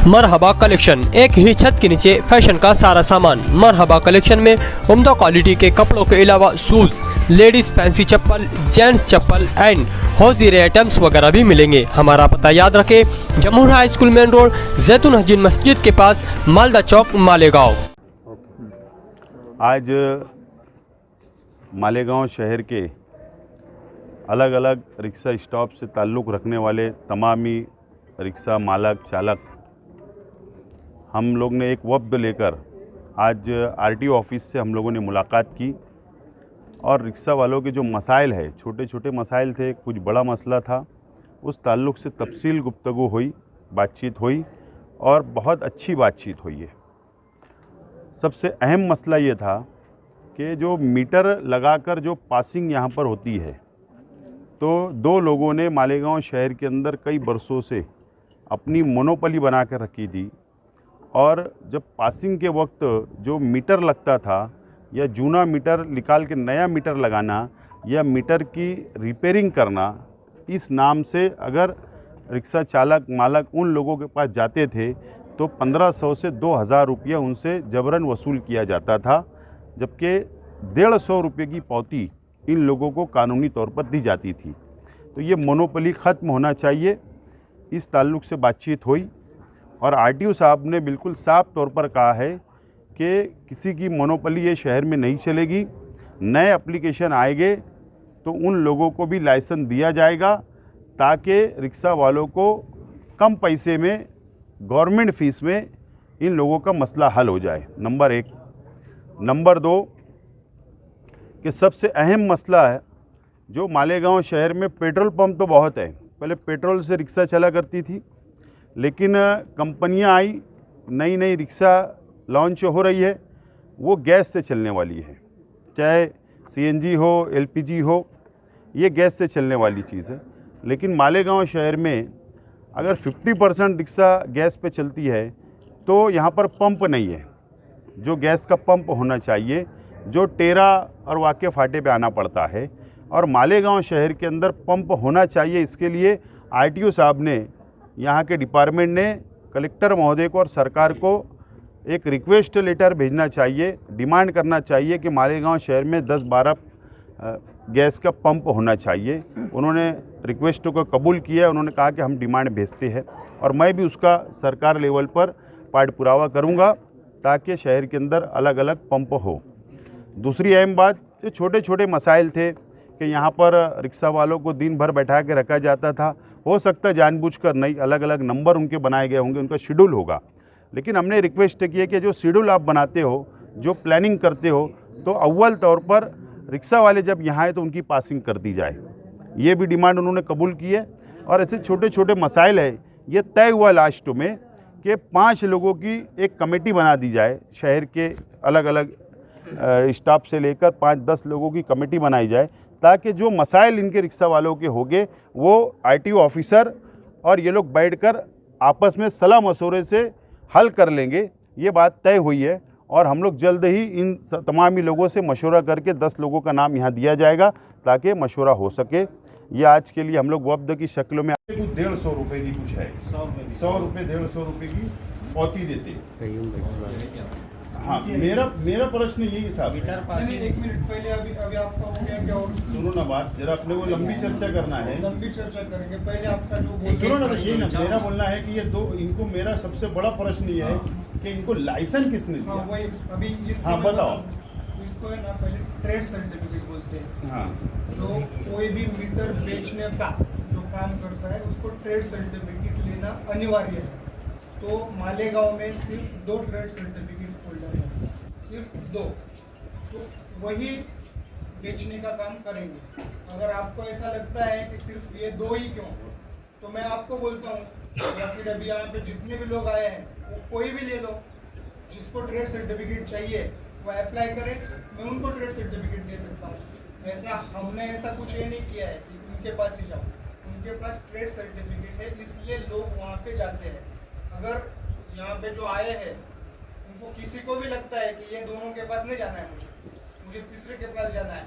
मरहबा collection, एक ही छत के नीचे फैशन का सारा सामान। मरहबा कलेक्शन में उम्दा क्वालिटी के कपड़ों के अलावा shoes, ladies fancy chappal, gents chappal and hosiery items वगैरह भी मिलेंगे। हमारा पता याद रखें, Jamhoor high school main road, जैतून हजीन मस्जिद के पास, मालदा चौक, मालेगांव। आज मालेगांव शहर के अलग अलग रिक्शा स्टॉप से ताल्लुक़ रखने वाले तमामी रिक्शा मालक चालक, हम लोग ने एक वफ़द लेकर आज आरटीओ ऑफिस से हम लोगों ने मुलाकात की और रिक्शा वालों के जो मसाइल है, छोटे छोटे मसाइल थे, कुछ बड़ा मसला था, उस ताल्लुक़ से तफसील गुफ्तगू हुई, बातचीत हुई और बहुत अच्छी बातचीत हुई है। सबसे अहम मसला ये था कि जो मीटर लगाकर जो पासिंग यहाँ पर होती है, तो दो लोगों ने मालेगांव शहर के अंदर कई बरसों से अपनी मोनोपोली बना कर रखी थी और जब पासिंग के वक्त जो मीटर लगता था या जूना मीटर निकाल के नया मीटर लगाना या मीटर की रिपेयरिंग करना, इस नाम से अगर रिक्शा चालक मालक उन लोगों के पास जाते थे तो 1500 से 2000 रुपया उनसे जबरन वसूल किया जाता था, जबकि 150 रुपये की पावती इन लोगों को कानूनी तौर पर दी जाती थी। तो ये मोनोपोली ख़त्म होना चाहिए, इस ताल्लुक़ से बातचीत हुई और आरटीओ साहब ने बिल्कुल साफ तौर पर कहा है कि किसी की मोनोपोली ये शहर में नहीं चलेगी। नए एप्लीकेशन आएंगे तो उन लोगों को भी लाइसेंस दिया जाएगा ताकि रिक्शा वालों को कम पैसे में, गवर्नमेंट फ़ीस में इन लोगों का मसला हल हो जाए। नंबर 1। नंबर 2 कि सबसे अहम मसला है जो मालेगांव शहर में पेट्रोल पंप तो बहुत है, पहले पेट्रोल से रिक्शा चला करती थी, लेकिन कंपनियां आई, नई नई रिक्शा लॉन्च हो रही है, वो गैस से चलने वाली है, चाहे सीएनजी हो, एलपीजी हो, ये गैस से चलने वाली चीज़ है। लेकिन मालेगांव शहर में अगर 50% रिक्शा गैस पे चलती है तो यहाँ पर पंप नहीं है, जो गैस का पंप होना चाहिए, जो टेरा और वाक़े फाटे पे आना पड़ता है, और मालेगांव शहर के अंदर पंप होना चाहिए। इसके लिए आरटीओ साहब ने, यहाँ के डिपार्टमेंट ने कलेक्टर महोदय को और सरकार को एक रिक्वेस्ट लेटर भेजना चाहिए, डिमांड करना चाहिए कि मालेगांव शहर में 10-12 गैस का पंप होना चाहिए। उन्होंने रिक्वेस्ट को कबूल किया, उन्होंने कहा कि हम डिमांड भेजते हैं और मैं भी उसका सरकार लेवल पर पाठ पुरावा करूँगा ताकि शहर के अंदर अलग अलग पंप हो। दूसरी अहम बात, जो छोटे छोटे मसाइल थे कि यहाँ पर रिक्शा वालों को दिन भर बैठा के रखा जाता था, हो सकता है जानबूझकर नहीं, अलग अलग नंबर उनके बनाए गए होंगे, उनका शेड्यूल होगा, लेकिन हमने रिक्वेस्ट की है कि जो शेड्यूल आप बनाते हो, जो प्लानिंग करते हो, तो अव्वल तौर पर रिक्शा वाले जब यहाँ आए तो उनकी पासिंग कर दी जाए। ये भी डिमांड उन्होंने कबूल की है। और ऐसे छोटे छोटे मसाइल है, ये तय हुआ लास्ट में कि 5 लोगों की एक कमेटी बना दी जाए, शहर के अलग अलग स्टाफ से लेकर 5-10 लोगों की कमेटी बनाई जाए ताकि जो मसाइल इनके रिक्शा वालों के होंगे वो आरटीओ ऑफिसर और ये लोग बैठकर आपस में सलाह मशवरे से हल कर लेंगे। ये बात तय हुई है और हम लोग जल्द ही इन तमाम लोगों से मशवरा करके 10 लोगों का नाम यहाँ दिया जाएगा ताकि मशवरा हो सके। ये आज के लिए हम लोग वफ़द की शक्ल में 150 रुपये की कुछ है, 100 रुपये 150 रुपये की पावती देते। हाँ, मेरा प्रश्न यही साहब, एक मिनट पहले अभी आपका हो गया क्या? और सुनो ना बात, जरा अपने को लंबी चर्चा करना है, लंबी चर्चा करेंगे। पहले आपका जो सुनो ना, ये ना मेरा बोलना है कि ये दो, इनको मेरा सबसे बड़ा प्रश्न ये है कि इनको लाइसेंस किसने दिया? हाँ, वही अभी हाँ बताओ। इसको है ना, पहले ट्रेड सर्टिफिकेट बोलते हैं। हाँ, तो कोई भी मीटर बेचने का जो काम करता है उसको ट्रेड सर्टिफिकेट लेना अनिवार्य है। तो मालेगांव में सिर्फ 2 ट्रेड सर्टिफिकेट होल्डर हैं, सिर्फ 2, तो वही बेचने का काम करेंगे। अगर आपको ऐसा लगता है कि सिर्फ ये 2 ही क्यों, तो मैं आपको बोलता हूँ, या फिर अभी यहाँ पे जितने भी लोग आए हैं वो कोई भी ले लो, जिसको ट्रेड सर्टिफिकेट चाहिए वो अप्लाई करे, मैं उनको ट्रेड सर्टिफिकेट दे सकता हूँ। ऐसा हमने ऐसा कुछ ये नहीं किया है कि उनके पास ही जाओ, उनके पास ट्रेड सर्टिफिकेट है, इसलिए लोग वहाँ पे जाते हैं। अगर यहाँ पे जो आए हैं उनको किसी को भी लगता है कि ये दोनों के पास नहीं जाना है, मुझे तीसरे के पास जाना है,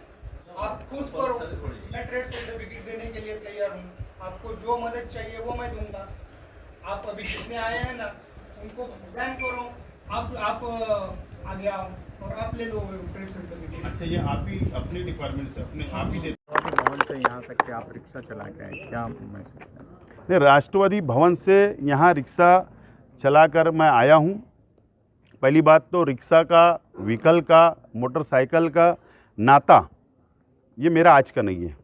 आप खुद करो, मैं ट्रेड सर्टिफिकेट देने के लिए तैयार हूँ। आपको जो मदद चाहिए वो मैं दूंगा। आप अभी जितने आए हैं ना, उनको बैन करो, आप आगे आओ और आप ले लो क्रेडिट सर्टिफिकेट। अच्छा, ये आप ही अपने डिपार्टमेंट से अपने आप ही देते राष्ट्रवादी भवन से यहाँ तक के आप रिक्शा चला के आए, क्या महसूस है? नहीं, राष्ट्रवादी भवन से यहाँ रिक्शा चलाकर मैं आया हूँ। पहली बात तो रिक्शा का, व्हीकल का, मोटरसाइकिल का नाता ये मेरा आज का नहीं है।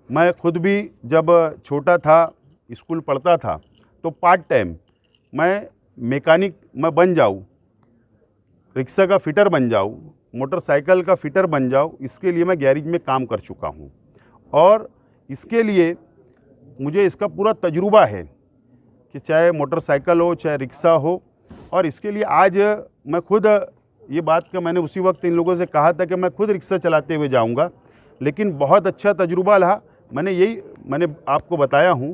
मैं खुद भी जब छोटा था, स्कूल पढ़ता था, तो पार्ट टाइम मैं मैकेनिक मैं बन जाऊँ, रिक्शा का फिटर बन जाऊँ, मोटरसाइकिल का फिटर बन जाऊँ, इसके लिए मैं गैरेज में काम कर चुका हूँ और इसके लिए मुझे इसका पूरा तजुर्बा है कि चाहे मोटरसाइकिल हो चाहे रिक्शा हो। और इसके लिए आज मैं खुद, ये बात का मैंने उसी वक्त इन लोगों से कहा था कि मैं खुद रिक्शा चलाते हुए जाऊंगा, लेकिन बहुत अच्छा तजुर्बा रहा। मैंने आपको बताया हूँ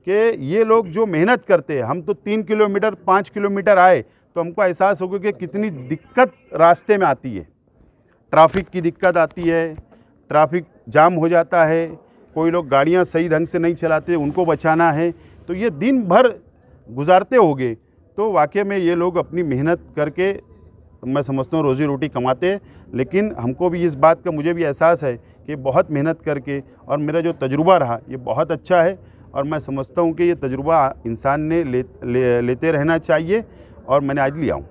कि ये लोग जो मेहनत करते हैं, हम तो 3 किलोमीटर 5 किलोमीटर आए तो हमको एहसास हो गया कि कितनी दिक्कत रास्ते में आती है। ट्रैफिक की दिक्कत आती है, ट्रैफिक जाम हो जाता है, कोई लोग गाड़ियां सही ढंग से नहीं चलाते, उनको बचाना है, तो ये दिन भर गुजारते होंगे। तो वाकई में ये लोग अपनी मेहनत करके, मैं समझता हूँ, रोज़ी रोटी कमाते हैं। लेकिन हमको भी इस बात का, मुझे भी एहसास है कि बहुत मेहनत करके, और मेरा जो तजुर्बा रहा ये बहुत अच्छा है और मैं समझता हूँ कि ये तजुर्बा इंसान ने लेते रहना चाहिए और मैंने आज लिया हूँ।